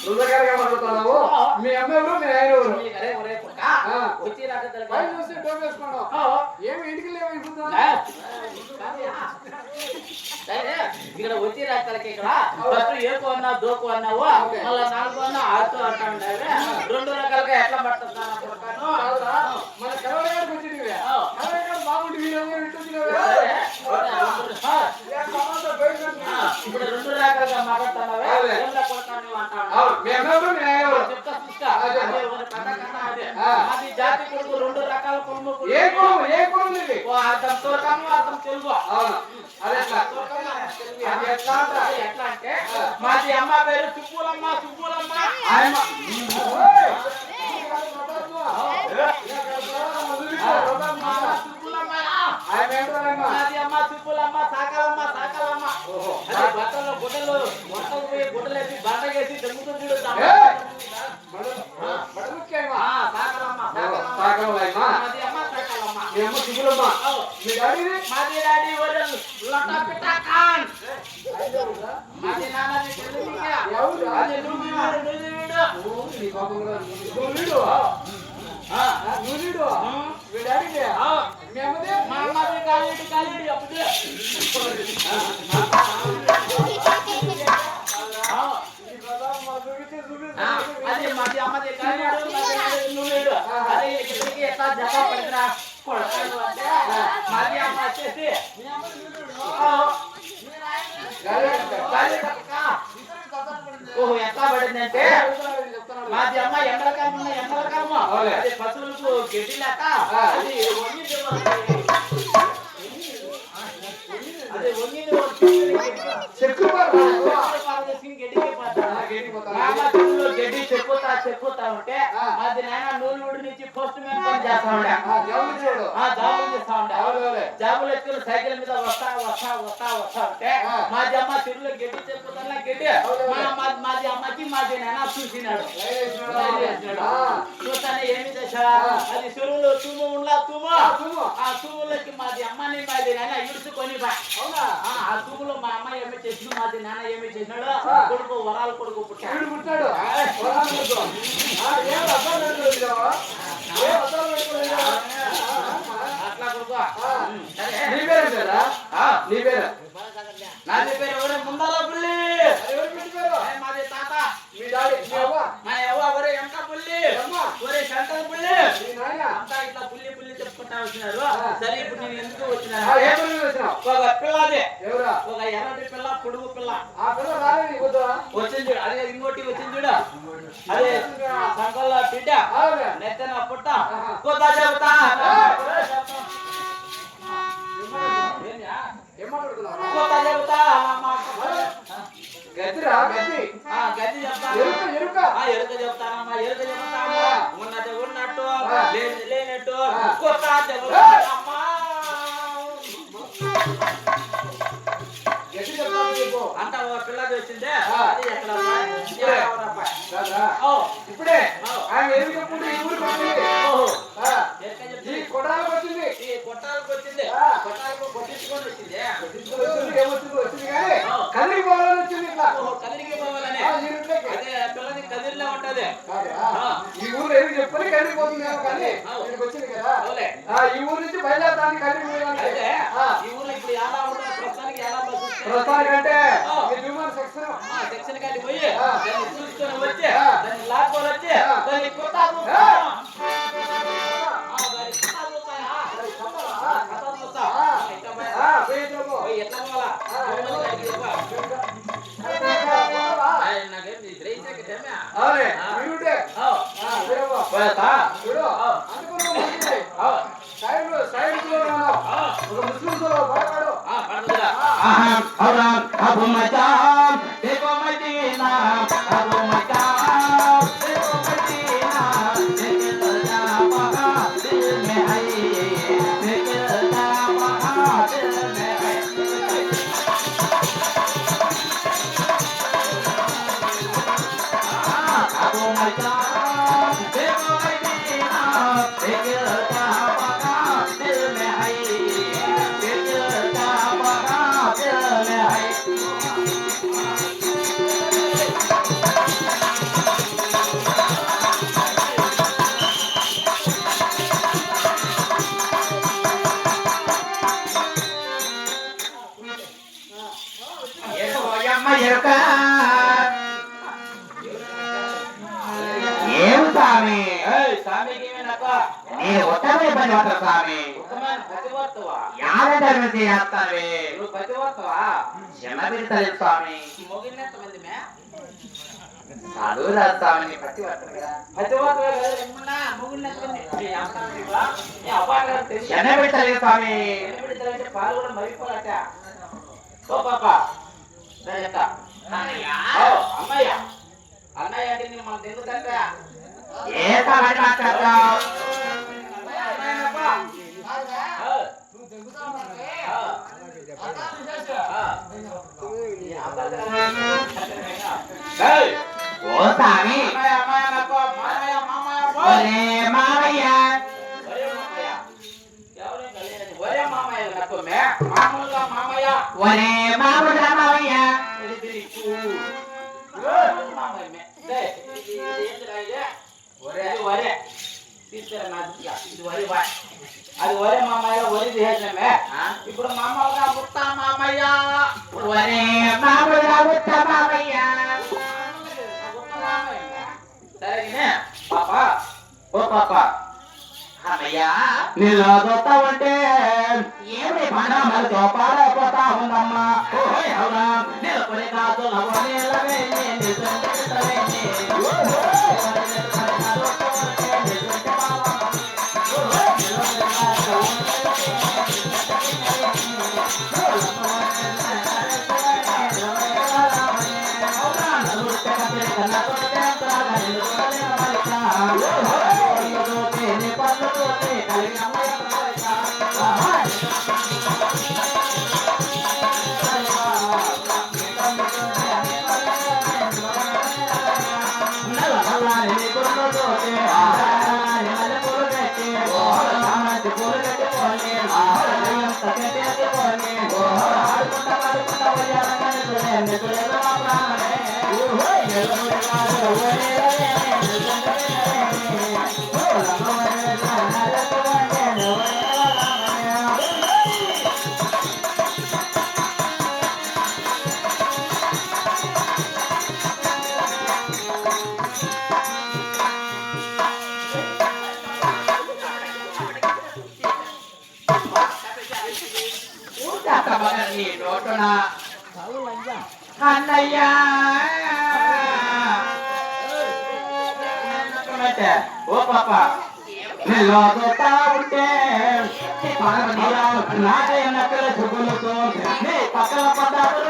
రుద్రకారగా మాట్లాడుతున్నావు. మీ అమ్మ ఎవరు మీ ఆయన ఎవరు? వచ్చి పైన చూస్తే డోర్ వేసుకోండి. ఏమి ఇంటికి లేవు ఇప్పుడు ఇక్కడ వచ్చి రాత్రికి ఇక్కడ ఫస్ట్ ఏకు అన్నా దోకు అన్నావు మళ్ళా 4 అన్నా 6 అంటా ఉండాలి. 2 రకాలుగా ఎట్లా పడుతుందా మన కలవడానికి వచ్చింది బాగుంది ఇప్పుడు 2 రకాలుగా మాట్లాడుతున్నావే చెప్తా చూస్తా. అది జాతి కొడుకు 2 రకాల కొడుకు అర్థం తోరకము అర్థం తెలుగు. ఎట్లా అంటే మాది అమ్మ పేరు సుబ్బులమ్మ. సుబ్బులమ్మ మాది అమ్మ సుబ్బులమ్మ. సాకలమ్మ సాకలమ్మ బట్టలు గుడ్డలు వంటలు పోయి గుడ్డలు వేసి బండగేసి దమ్ముతూ చూడు. మాది డాడీ లొట్టా పిట్టా ఖాన్. మాది నాన్నది మా అమ్మది కాలేడు కాలేడు అప్పుడే అదే మాది అమ్మది కాలేడు నువ్వేడు. అదే ఇక్కడికి ఎట్లా జపా పడిరా మాది అమ్మ వచ్చేసి ఓహో ఎట్లా పడిందంటే మాది అమ్మ ఎండలకాలము అది పశువులకు గడ్డి లేక అది గడ్డి చెప్పుతా ఉంటే అది నాయన నూలుడు నుంచి పోస్ట్ మ్యాన్ పని చేస్తా ఉండే. జాబులు చేస్తా ఉండే. జాబులు ఎత్తుకుని సైకిల్ మీద వస్తా ఉంటే మాది అమ్మ చెరువులో గడ్డి చెప్పుతా గడ్డి మాది అమ్మకి మాది నాయన చూసినాడు. చూస్తానే ఏమి చేశా అది చెరువులో తుమ్ము ఉండలా ఆ తుమ్ములకి మాది అమ్మని మాది నాయన ఇడుచుకొని ఆ తుమ్ములో మా అమ్మ ఏమి చేసిన మాది నాన్న ఏమి చేసినాడు కొడుకు వరాలు కొడుకు పుట్టాడు. అట్లా కొడుకు నా పేరు ఎవరే ముందర పుల్లి మాది తాత మా ఎవ్వ ఒరే ఎంత పుల్లి ఒరే శంకర పుల్లి అంతా ఇట్లా పుల్లి పుల్లి చెప్పుకుంటా వచ్చినారు. సరే ఇప్పుడు నేను ఎందుకు వచ్చినా ఒక పిల్లది ఒక ఎర్రటి పిల్ల పొడుగు పిల్ల వచ్చింది చూడు. అదే ఇంకోటి వచ్చింది చూడు. అదే సంకల్లో బిడ్డ నెత్తన పుట్ట కొత్త చెబుతా కొత్త చెబుతా గది చెప్తానమ్మా ఎరుక చెప్తానమ్మా ఉన్నది ఉన్నట్టు లేనట్టు కొత్త చెబుతానమ్మా. అంత పిల్లది వచ్చిందే అది ఎక్కడ ఇప్పుడే కొట్టాలకు వచ్చింది కదిరికి పోవాలని వచ్చింది. కదిరికి పోవాలని అదే పిల్లది కదిరిలో ఉంటది. ఈ ఊరు ఏమి చెప్పుకొని కదిరికి పోతుంది కానీ వచ్చింది కదా. ఈ ఊరు నుంచి బయలుదేరడానికి కదిరికి పోవాలి. ఈ ఊరు ఇప్పుడు ఎలా ఉంటుంది ప్రస్తుతానికి ఎలా ప్రస్తుతానికంటే సెక్షన్ కాడి పోయి దాన్ని చూసుకొని వచ్చి దాన్ని లాక్కొని వచ్చి దాన్ని కొత్త ఎట్లా అబు మచా देखो मदीना अबू मचा देखो मदीना निकलता वहाँ दिल में है निकलता वहाँ दिल में है अबू मचा देखो मदीना निकलता वहाँ दिल में है निकलता वहाँ दिल में है అమ్మ ఎరుక ఏం స్వామి స్వామికి నేను ఉత్తమే పనివర్త స్వామి పతివర్తవా యాదవి చేస్తావే నువ్వు పతివర్తవా చిన్న బిడ్డలే స్వామి మొగిలినంత మంది మే చదువు రాదు స్వామి పతివర్త పతివర్తవే కదా ఏమన్నా మొగిలినంత మంది చిన్న బిడ్డలే స్వామి అంటే పాలు కూడా మరిపోలట ఓ పాప అమ్మయ్య అన్నయ్య అంటే నేను మనకు ఎందుకంట ఏ స్వామి మాట్లాడతావు ఓ స్వామి ఒరే మామయ్య ఒరే మామూలు మామయ్య అది వరే మామయ్య వరి చేసామే ఇప్పుడు మామూలుగా ముత్త మామయ్య ఒరే మామూలుగా ఉత్త మామయ్య సరేనే పాప ఓ పాప అమ్మయ్యా నిలదొత్తా ఉంటే ఏమి పనమలతో పాడైపోతా ఉందమ్మా ఓయ్ అవునా నిలబడి కాదు నవ్వలేలవే అన్నయ్యా ఓ పాప నిలదొత్తా ఉంటే నాకే నక్కల చుగులుతో నీ పక్కన పడ్డాడు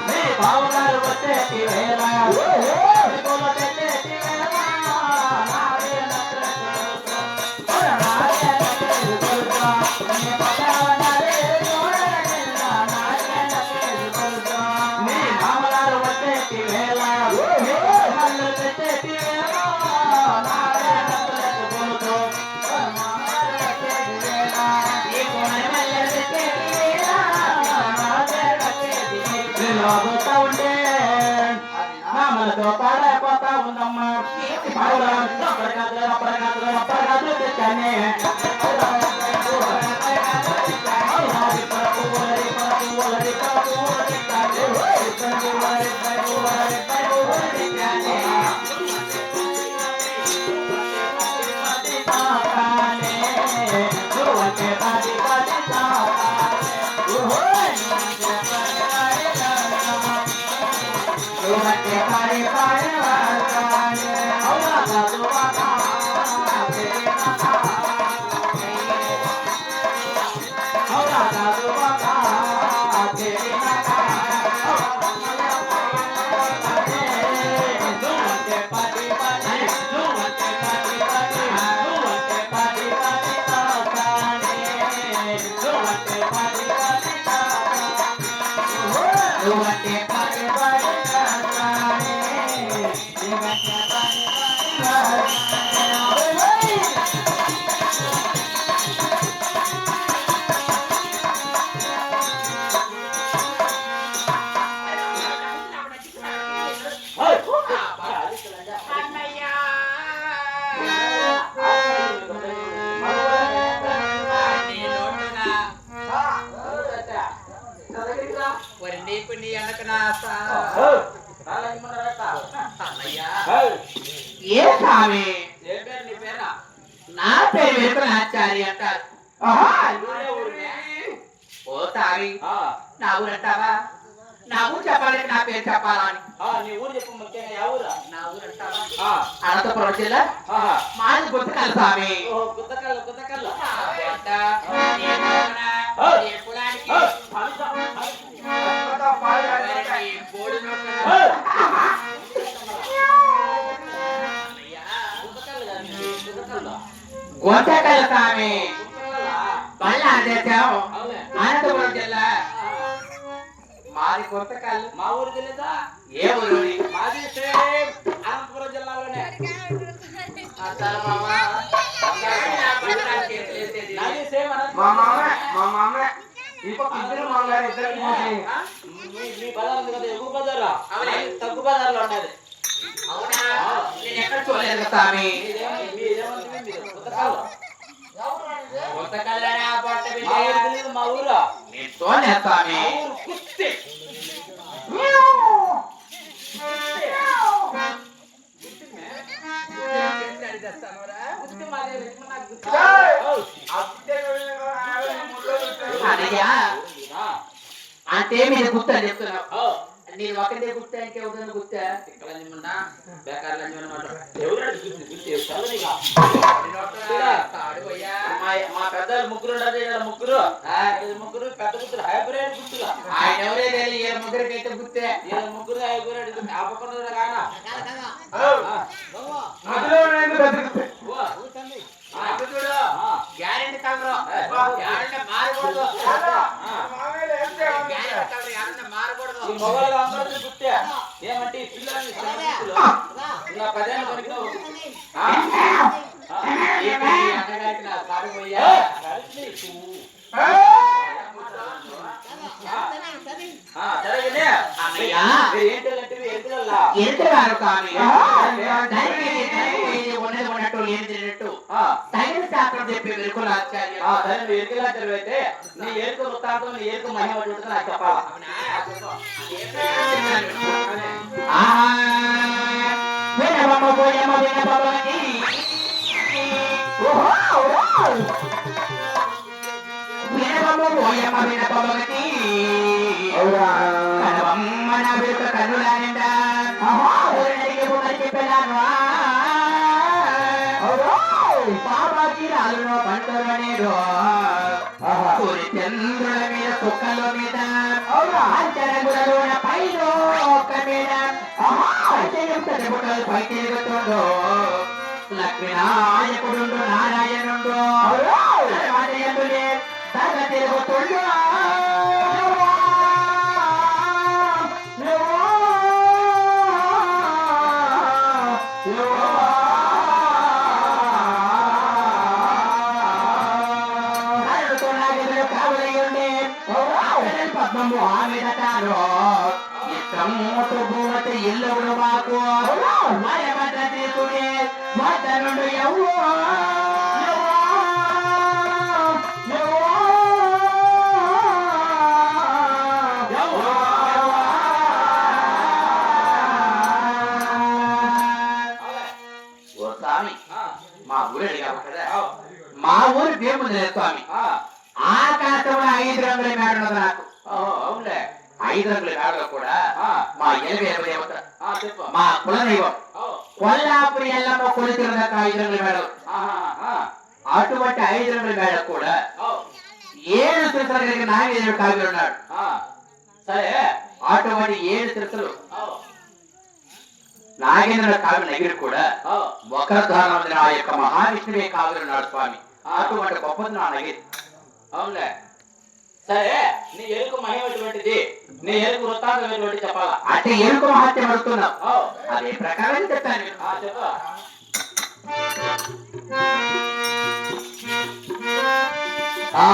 నీ బావగారు వచ్చేటి వేళ ఉంటే నామలతో పాడైపోతా ఉందమ్మా అప్పటికాదు తెచ్చానే ఏ స్వామి ఏ పేరు నీ పేరా? నా పేరు వెలుకనాచారి అంటారు. ఓ స్వామి నా ఊరు అంటావా? నా ఊరు చెప్పాలంటే నా పేరు చెప్పాలని. నీ ఊరు చెప్పు ముఖ్యంగా ఏ ఊరా? నా ఊరు అంటావా? అనంతపురం జిల్లా మాది గుంతకల్ స్వామి. గుద్దకల్లు గుద్దకల్లు గుంతకల్ స్వామి మళ్ళా దేశం అనంతపురం జిల్లా మాది గుంతకల్. మా ఊరు తెలీదా? ఏ ఊరు? మాది సేమ్ అనంతపురం జిల్లాలోనే. నాది సేమ్ మా అనంతపురం. మామ ఈ పక్క ఇద్దరు మామగారు ఇద్దరు మీ బజార్ ఉంది కదా, ఎగువ బజారా? తగ్గు బజార్లో ఉన్నది. అవునా? నేను ఎక్కడ చూడలేదు స్వామి. గుంతకల్లోనే ఆ పొట్ట బిడ్డ. మా ఊరు నేను చూడలేదు స్వామి. కుత్తి. అన్నయ్య అంటే మీరు గుర్తు అని చెప్తున్నావు. నేను ఒకటే గుర్తు అంటే ఎవరైనా గుర్తా? మా పెద్దలు ముగ్గురు ముగ్గురు ముగ్గురు పెద్ద గుర్తులు హైబ్రిడ్ గుర్తుగా. ఆయన ఎవరే తెలియదు. ఏ ముగ్గురికైతే గుర్తే. ముగ్గురు హైబ్రిడ్ ఆపకుండా కానా గ్యారెంటీ కలరు. గ్యారెంటీ మారకూడదు. గ్యారెంటీ కలరు ఎవరైనా మారకూడదు. ఈ మొగలు అందరూ గుర్తే. ఏమంటే ఈ పిల్లల్ని ఇలా 10 ఏళ్ళు కొనికినావు. ఏమి అన్నగారికి నా కాడు పోయా? ఎరుకగారు కానీ ఉన్నది ఉన్నట్టు ఏం తిరిగినట్టు సైన్స్ శాస్త్రం చెప్పి వెలుకుల ఆచార్య. అయితే నీ ఏరుకు వృత్తాంతం నీ ఏరుకు మహిమ పడుతుంది నాకు చెప్పాలా? వినబమ్మ పోయమ్మ వినబమ్మని వినబమ్మ పోయమ్మ వినబమ్మని కనవమ్మ నా వెలుక కన్నుల నిండా పాపాకి రాలునో పంటలో నేడు చంద్రుల మీద కుక్కల మీద అంచనగులలోన పైన ఒక్క మీద బుట్టలు పై తిరుగుతుండో లక్ష్మీనాయకుడు నారాయణుడు తగ తిరుగుతుండో పద్మము ఆమెదటారో ఇష్టమూటు భూమతి ఇల్లుడు మాకు మరమత తీసుకునే మతనుడు ఎవ్వో ఓ స్వామి మా ఊరు అడిగావు కదా. మా ఊరు భీముంది స్వామి. ఆకాశంలో 5 రంగుల మేడ ఉన్నది నాకు. అవునులే 5 రంగుల మేడలో కూడా మా ఎలివేల దేవత చెప్పు. మా కులదైవం కొల్లాపురి ఎల్లమ్మ కొలితిరున్న 5 రంగుల మేడలు. అటువంటి 5 రంగుల మేడ కూడా 7 తిరుసల దగ్గర నాగేశ్వరుడు కావ్యుడు ఉన్నాడు. సరే అటువంటి 7 తిరుసలు నాగేంద్రుడు కావ్యుడు దగ్గర కూడా ఒకరి ద్వారా ఆ యొక్క మహావిష్ణువే కావ్యుడు ఉన్నాడు స్వామి. అటువంటి గొప్పది నా నగిరి. అవునులే సరే నీ ఎరుకు మహిమ ఎటువంటిది? నీ ఎరుకు వృత్తాంతం ఎటువంటి చెప్పాలా? అంటే ఎరుకు మహత్యం అడుగుతున్నావు. అదే ప్రకారం చెప్తాను. చెప్పు. ఆ